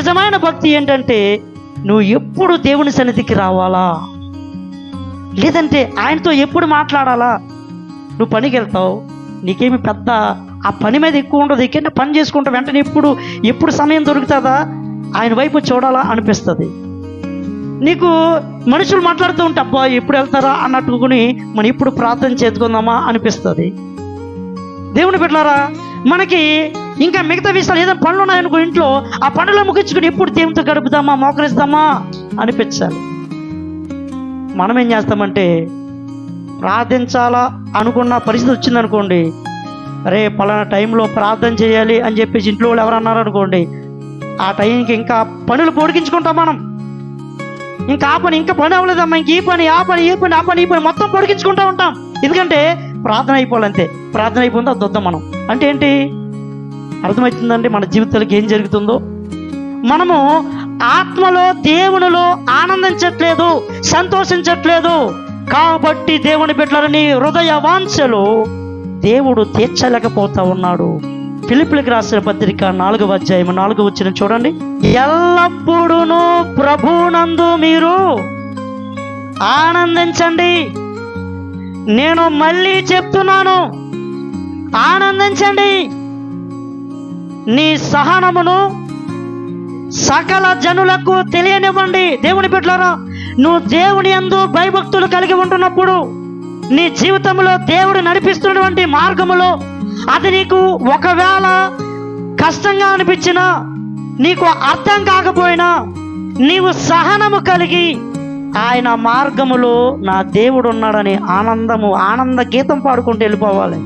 నిజమైన భక్తి ఏంటంటే నువ్వు ఎప్పుడు దేవుని సన్నిధికి రావాలా, లేదంటే ఆయనతో ఎప్పుడు మాట్లాడాలా. నువ్వు పనికి వెళ్తావు, నీకేమి పెద్ద ఆ పని మీద ఎక్కువ ఉండదు, ఎక్కడ పని చేసుకుంటావు, వెంటనే ఎప్పుడు సమయం దొరుకుతుందా ఆయన వైపు చూడాలా అనిపిస్తుంది. నీకు మనుషులు మాట్లాడుతూ ఉంటే అబ్బా ఎప్పుడు వెళ్తారా అన్నట్టుకుని మనం ఇప్పుడు ప్రార్థన చేసుకుందామా అనిపిస్తుంది. దేవుని బిడ్డలారా, మనకి ఇంకా మిగతా విషయాలు ఏదైనా పనులు ఉన్నాయనుకో ఇంట్లో, ఆ పనులు ముగించుకుని ఎప్పుడు దేవునితో గడుపుదామా, మోకరిస్తామా అనిపించాలి. మనం ఏం చేస్తామంటే ప్రార్థించాలా అనుకున్న పరిస్థితి వచ్చిందనుకోండి, అరే పలానా టైంలో ప్రార్థన చేయాలి అని చెప్పేసి ఇంట్లో వాళ్ళు ఎవరన్నారు అనుకోండి, ఆ టైంకి ఇంకా పనులు పొడిగించుకుంటాం మనం. ఇంకా ఆ పని ఇంకా పని అవ్వలేదమ్మా, ఇంక ఈ పని ఆ పని ఈ పని ఆ పని ఈ పని మొత్తం పొడిగించుకుంటూ ఉంటాం. ఎందుకంటే ప్రార్థన అయిపోవాలంతే, ప్రార్థన అయిపోయిందో అది వద్దాం మనం అంటే ఏంటి అర్థమవుతుందండి మన జీవితాలకు ఏం జరుగుతుందో. మనము ఆత్మలో దేవునిలో ఆనందించట్లేదు, సంతోషించట్లేదు. కాబట్టి దేవుని బిడ్డలని హృదయ వాంఛలు దేవుడు తీర్చలేకపోతా ఉన్నాడు. ఫిలిప్పీయులకు రాసిన పత్రిక 4వ అధ్యాయం 4వ వచనం చూడండి. ఎల్లప్పుడూ ప్రభువునందు మీరు ఆనందించండి. నేను మళ్ళీ చెప్తున్నాను, ఆనందించండి. నీ సహనమును సకల జనులకు తెలియనివ్వండి. దేవుని బిడ్డలారా, నువ్వు దేవుని యందు భయభక్తులు కలిగి ఉంటున్నప్పుడు, నీ జీవితంలో దేవుడు నడిపిస్తున్నటువంటి మార్గములో అది నీకు ఒకవేళ కష్టంగా అనిపించినా, నీకు అర్థం కాకపోయినా, నీవు సహనము కలిగి ఆయన మార్గములో నా దేవుడు ఉన్నాడని ఆనంద గీతం పాడుకుంటూ వెళ్ళిపోవాలి.